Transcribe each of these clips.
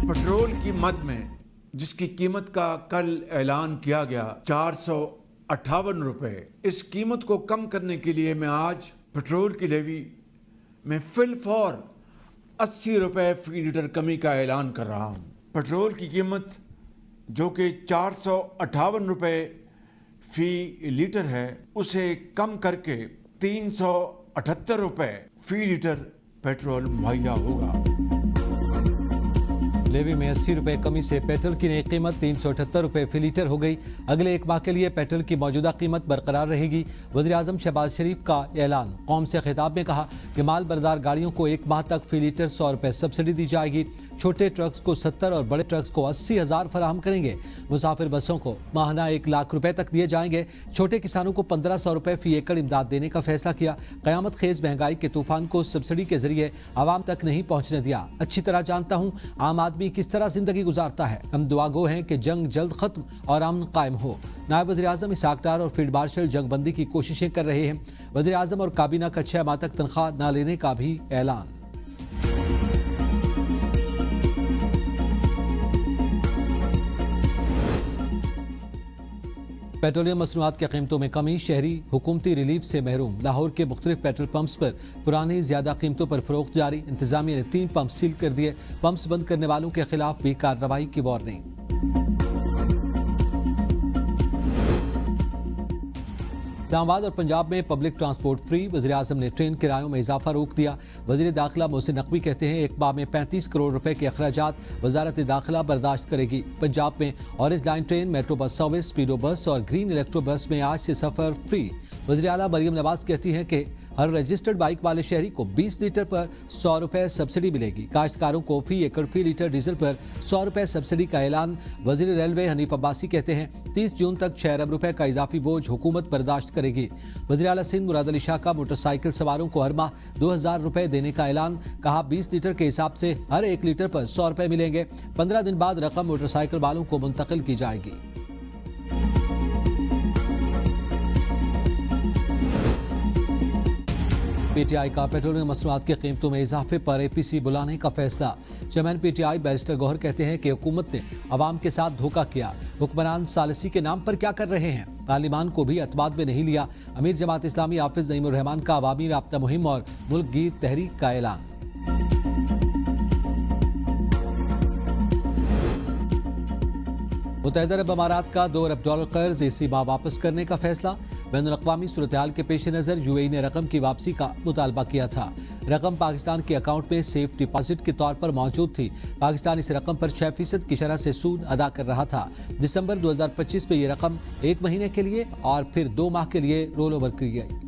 Petrol की मद में जिसकी कीमत का कल ऐलान किया गया 458 रुपए, इस कीमत को कम करने के लिए मैं आज पेट्रोल की लेवी में फिलफौर 80 रुपए फी लीटर कमी का ऐलान कर रहा हूँ। पेट्रोल की कीमत जो कि 458 रुपए फी लीटर है, उसे कम करके 378 रुपए फी लीटर पेट्रोल मुहैया होगा। लेवी में 80 रुपए कमी से पेट्रोल की नई कीमत 378 रुपए फी लीटर हो गई। अगले एक माह के लिए पेट्रोल की मौजूदा कीमत बरकरार रहेगी। वज़ीर-ए-आज़म शहबाज शरीफ का ऐलान। कौम से खिताब में कहा कि माल बरदार गाड़ियों को एक माह तक फी लीटर 100 रुपए सब्सिडी दी जाएगी। छोटे ट्रक्स को 70 और बड़े ट्रक्स को 80,000 फराहम करेंगे। मुसाफिर बसों को माहाना 1 लाख रुपए तक दिए जाएंगे। छोटे किसानों को 1500 रुपए फी एकड़ इमदाद देने का फैसला किया। क़यामत खेज महंगाई के तूफान को सब्सिडी के जरिए आवाम तक नहीं पहुंचने दिया। अच्छी तरह जानता हूं आम आदमी किस तरह जिंदगी गुजारता है। हम दुआ गो हैं कि जंग जल्द खत्म और अमन कायम हो। नायब वज़ीर-ए-आज़म इसाक डार और फील्ड मार्शल जंगबंदी की कोशिशें कर रहे हैं। वज़ीर-ए-आज़म और काबीना का 6 माह तक तनख्वाह न लेने का भी ऐलान। पेट्रोलियम मसनूआत की कीमतों में कमी, शहरी हुकूमती रिलीफ से महरूम। लाहौर के मुख्तलिफ पेट्रोल पंप्स पर पुरानी ज्यादा कीमतों पर फरोख्त जारी। इंतजामिया ने 3 पंप सील कर दिए। पंप्स बंद करने वालों के खिलाफ भी कार्रवाई की वार्निंग। इस्लामाबाद और पंजाब में पब्लिक ट्रांसपोर्ट फ्री। वज़ीर-ए-आज़म ने ट्रेन किरायों में इजाफा रोक दिया। वज़ीर दाखिला मोहसिन नकवी कहते हैं एक माह में 35 करोड़ रुपए के अखराजात वजारत दाखिला बर्दाश्त करेगी। पंजाब में orange line train, metro bus service, speedo bus और ग्रीन इलेक्ट्रो बस में आज से सफर फ्री। वज़ीर आला मरियम नवाज कहती हैं कि हर रजिस्टर्ड बाइक वाले शहरी को 20 लीटर पर 100 रुपए सब्सिडी मिलेगी। काश्तकारों को फी एकड़ फी लीटर डीजल पर 100 रुपए सब्सिडी का ऐलान। वजीर रेलवे हनीफ अब्बासी कहते हैं 30 जून तक 6 अरब रुपए का इजाफी बोझ हुकूमत बर्दाश्त करेगी। वज़ीर आला सिंध मुराद अली शाह का मोटरसाइकिल सवारों को हर माह 2000 रुपए देने का ऐलान। कहा 20 लीटर के हिसाब से हर 1 लीटर पर 100 रुपए मिलेंगे। 15 दिन बाद रकम मोटरसाइकिल वालों को मुंतकिल की जाएगी। पीटीआई का पेट्रोलियम मसनूआत की कीमतों में इजाफे पर एपीसी बुलाने का फैसला। चेयरमैन पीटीआई बैरिस्टर गौहर कहते हैं कि हुकूमत ने अवाम के साथ धोखा किया। हुक्मरान सालिसी के नाम पर क्या कर रहे हैं? पार्लिमान को भी अतमाद में नहीं लिया। अमीर जमात इस्लामी हाफिज नईमुर रहमान का अवामी राब्ता मुहिम और मुल्क गीर तहरीक का ऐलान। मुत्तहिदा अरब अमारात का $2 अरब कर्ज इसी माह वापस करने का फैसला। बैनुल-अक़वामी सूरत-ए-हाल के पेश नज़र यूएई ने रकम की वापसी का मुतालबा किया था। रकम पाकिस्तान के अकाउंट में सेफ डिपॉजिट के तौर पर मौजूद थी। पाकिस्तान इस रकम पर 6% की शरह से सूद अदा कर रहा था। दिसंबर 2025 में ये रकम 1 महीने के लिए और फिर 2 माह के लिए रोल ओवर की गई।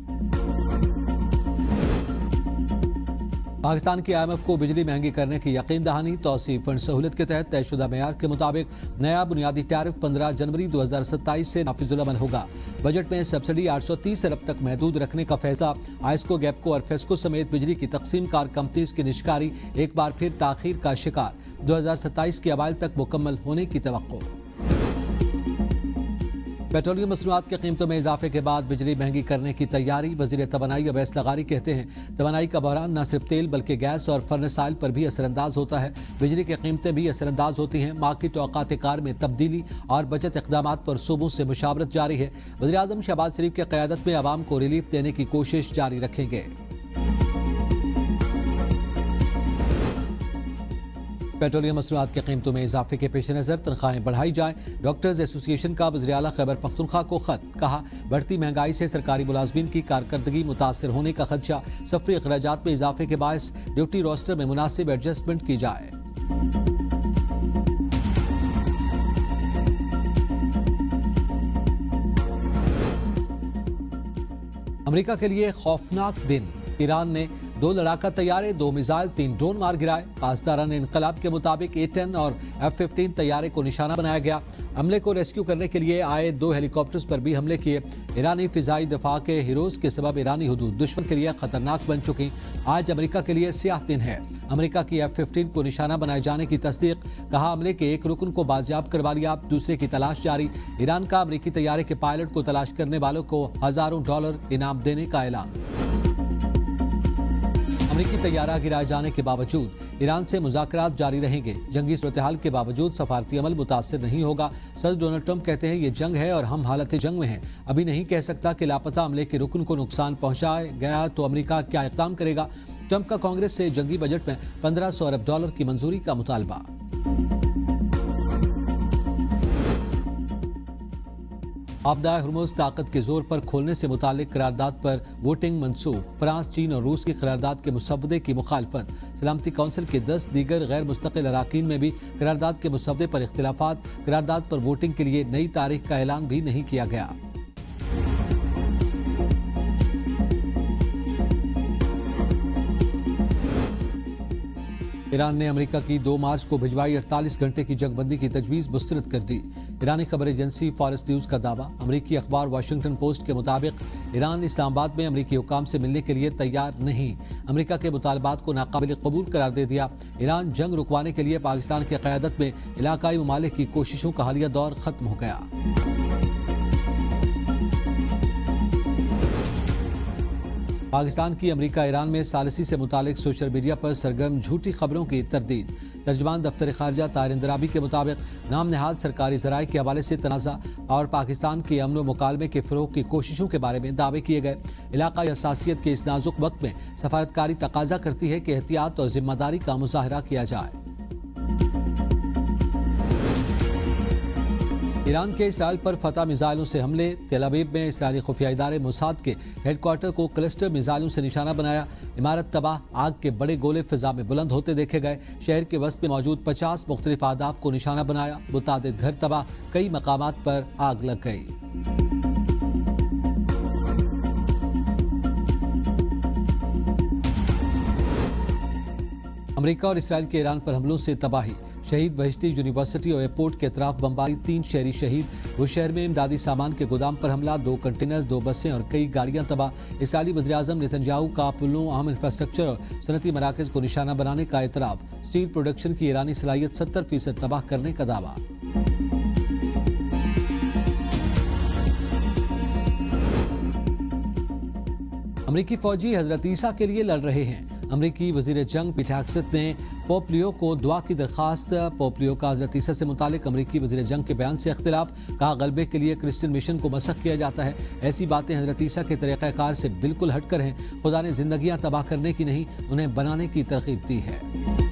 पाकिस्तान की IMF को बिजली महंगी करने की यकीन दहानी। तौसीफ फंड सहूलत के तहत तयशुदा मेयार के मुताबिक नया बुनियादी टैरिफ 15 जनवरी 2027 से नाफिजुल अमल होगा। बजट में सब्सिडी 830 अरब तक महदूद रखने का फैसला। आइस्को, गैपको और फेस्को समेत बिजली की तकसीम कार कंपनीज की निष्कारी एक बार फिर ताखीर का शिकार। 2027 के अवाइल तक मुकम्मल होने की तवक्को। पेट्रोलियम मसनूआत की कीमतों में इजाफे के बाद बिजली महंगी करने की तैयारी। वजीर तवानाई अवैस लगारी कहते हैं तवानाई का बहरान न सिर्फ तेल बल्कि गैस और फर्नेस ऑयल पर भी असरअंदाज होता है। बिजली की कीमतें भी असरअंदाज होती हैं। मार्केट औकात कार में तब्दीली और बचत इक़दाम पर सूबों से मुशावरत जारी है। वज़ीर-ए-आज़म शहबाज शरीफ की क़यादत में आवाम को रिलीफ देने की कोशिश जारी रखेंगे। पेट्रोलियम मसनूआत की कीमतों में इजाफे के पेश नज़र तनख्वाहें बढ़ाई जाएं। डॉक्टर्स एसोसिएशन का वज़ीर आला खैबर पख्तूनख्वा को खत। कहा बढ़ती महंगाई से सरकारी मुलाजमीन की कारकर्दगी मुतासर होने का खदशा। सफरी अखराजात में इजाफे के बायस ड्यूटी रोस्टर में मुनासिब एडजस्टमेंट की जाए। अमेरिका के लिए खौफनाक दिन। ईरान ने 2 लड़ाका तैयारे, 2 मिसाइल, 3 ड्रोन मार गिराए। पासदारान इनकलाब के मुताबिक A-10 और F-15 तैयारे को निशाना बनाया गया। हमले को रेस्क्यू करने के लिए आए 2 हेलीकॉप्टर्स पर भी हमले किए। ईरानी फिजाई दफा के हीरोज के सबब ईरानी हुदूद दुश्मन के लिए खतरनाक बन चुकी। आज अमेरिका के लिए स्याह दिन है। अमेरिका की F-15 को निशाना बनाए जाने की तस्दीक। कहा हमले के एक रुकन को बाजियाब करवा लिया, दूसरे की तलाश जारी। ईरान का अमेरिकी तैयारे के पायलट को तलाश करने वालों को $1000 इनाम देने का ऐलान। अमरीकी तैयारा गिराए जाने के बावजूद ईरान से मुज़ाकरात जारी रहेंगे। जंगी सूरत-ए-हाल के बावजूद सफारती अमल मुतासिर नहीं होगा। सदर डोनाल्ड ट्रंप कहते हैं ये जंग है और हम हालत जंग में हैं। अभी नहीं कह सकता कि लापता अमले के रुकन को नुकसान पहुंचाया गया तो अमरीका क्या इक़दाम करेगा। ट्रंप का कांग्रेस से जंगी बजट में $1500 अरब की मंजूरी का मुतालबा। आपदा हुर्मुज़ ताकत के जोर पर खोलने से मुतालिक करारदाद पर वोटिंग मंसूख। फ्रांस, चीन और रूस की करारदाद के मुसव्वदे की मुखालफत। सलामती कौंसिल के 10 दीगर गैर मुस्तकिल अराकीन में भी करारदाद के मुसव्वदे पर इख्तिलाफात। करारदाद पर वोटिंग के लिए नई तारीख का ऐलान भी नहीं किया गया। ईरान ने अमेरिका की 2 मार्च को भिजवाई 48 घंटे की जंगबंदी की तजवीज़ मुस्तरद कर दी। ईरानी खबर एजेंसी फॉरेस्ट न्यूज़ का दावा। अमेरिकी अखबार वाशिंगटन पोस्ट के मुताबिक ईरान इस्लामाबाद में अमेरिकी हुकाम से मिलने के लिए तैयार नहीं। अमेरिका के मुतालबात को नाकाबिल कबूल करार दे दिया। ईरान जंग रुकवाने के लिए पाकिस्तान की क़यादत में इलाकाई ममालिक की कोशिशों का हालिया दौर खत्म हो गया। पाकिस्तान की अमेरिका ईरान में सालिसी से मुतालिक सोशल मीडिया पर सरगर्म झूठी खबरों की तरदीद। तर्जमान दफ्तर खारजा ताहिर इंदराबी के मुताबिक नाम नहाद सरकारी ज़राए के हवाले से तनाज़ा और पाकिस्तान के अमन व मुकालमे के फ़रोग़ की कोशिशों के बारे में दावे किए गए। इलाक़ाई हसासियत के इस नाजुक वक्त में सफारतकारी तकाजा करती है कि एहतियात और ज़िम्मेदारी का मुज़ाहरा किया जाए। ईरान के इसराइल पर फतह मिसाइलों से हमले। तेल अवीव में इसराइली खुफिया इदारे मोसाद के हेडक्वार्टर को क्लस्टर मिसाइलों से निशाना बनाया। इमारत तबाह, आग के बड़े गोले फिजा में बुलंद होते देखे गए। शहर के वस्त में मौजूद 50 मुख्तलिफ अहदाफ को निशाना बनाया। मुतादिद घर तबाह, कई मकामात पर आग लग गई। अमेरिका और इसराइल के ईरान पर हमलों से तबाही। शहीद बहिश्ती यूनिवर्सिटी और एयरपोर्ट के अतराफ बमबारी, 3 शहरी शहीद। वो शहर में इमदादी सामान के गोदाम पर हमला, 2 कंटेनर्स, 2 बसें और कई गाड़ियां तबाह। इसराइली वज़ीर-ए-आज़म नेतन्याहू का पुलों, अहम इंफ्रास्ट्रक्चर और सनती मराकज़ को निशाना बनाने का एतराफ़। स्टील प्रोडक्शन की ईरानी सलाहियत 70% तबाह करने का दावा। अमरीकी फौजी हजरत ईसा के लिए लड़ रहे हैं। अमरीकी वजीर जंग पीट हेगसेथ ने पोप लियो को दुआ की दरखास्त। पोप लियो का हजरत ईसा से मुतालिक अमरीकी वजीर जंग के बयान से इख्तिलाफ। कहा गलबे के लिए क्रिश्चियन मिशन को मसख किया जाता है। ऐसी बातें हजरत ईसा के तरीक़ाकार से बिल्कुल हटकर हैं। खुदा ने जिंदगियां तबाह करने की नहीं, उन्हें बनाने की तरकीब दी है।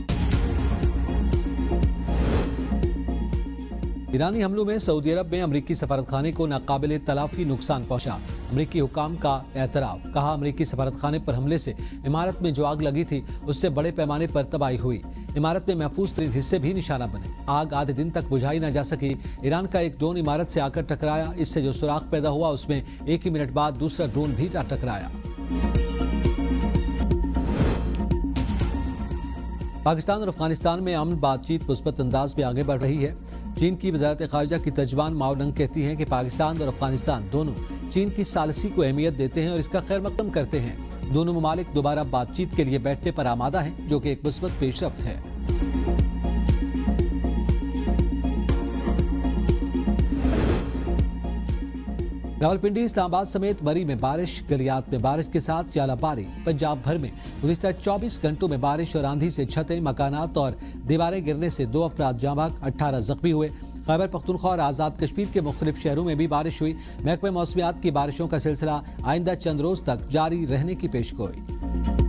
ईरानी हमलों में सऊदी अरब में अमरीकी सफारतखाने को नाकाबिल तलाफी नुकसान पहुंचा। अमरीकी हुकाम का एतराफ़। कहा अमरीकी सफारतखाने पर हमले से इमारत में जो आग लगी थी उससे बड़े पैमाने पर तबाही हुई। इमारत में महफूज तरीन हिस्से भी निशाना बने। आग आधे दिन तक बुझाई न जा सकी। ईरान का एक ड्रोन इमारत से आकर टकराया। इससे जो सुराख पैदा हुआ उसमें 1 ही मिनट बाद दूसरा ड्रोन भी टकराया। पाकिस्तान और अफगानिस्तान में अमन बातचीत मुस्बत अंदाज में आगे बढ़ रही है। चीन की वजारत खारजा की तर्जमान माओ नंग कहती हैं कि पाकिस्तान और अफगानिस्तान दोनों चीन की सालिसी को अहमियत देते हैं और इसका खैर मकदम करते हैं। दोनों ममालिक दोबारा बातचीत के लिए बैठने पर आमादा हैं, जो कि एक मुस्बत पेशरफ्त है। रावलपिंडी, इस्लामाबाद समेत मरी में बारिश, गलियात में बारिश के साथ जालाबारी। पंजाब भर में गुज़िश्ता 24 घंटों में बारिश और आंधी से छतें, मकानात और दीवारें गिरने से 2 अफराद जाँ बहक, 18 जख्मी हुए। खैबर पख्तूनख्वा और आज़ाद कश्मीर के मुख्तलिफ शहरों में भी बारिश हुई। महकमे मौसमियात की बारिशों का सिलसिला आइंदा चंद रोज तक जारी रहने की पेशगोई।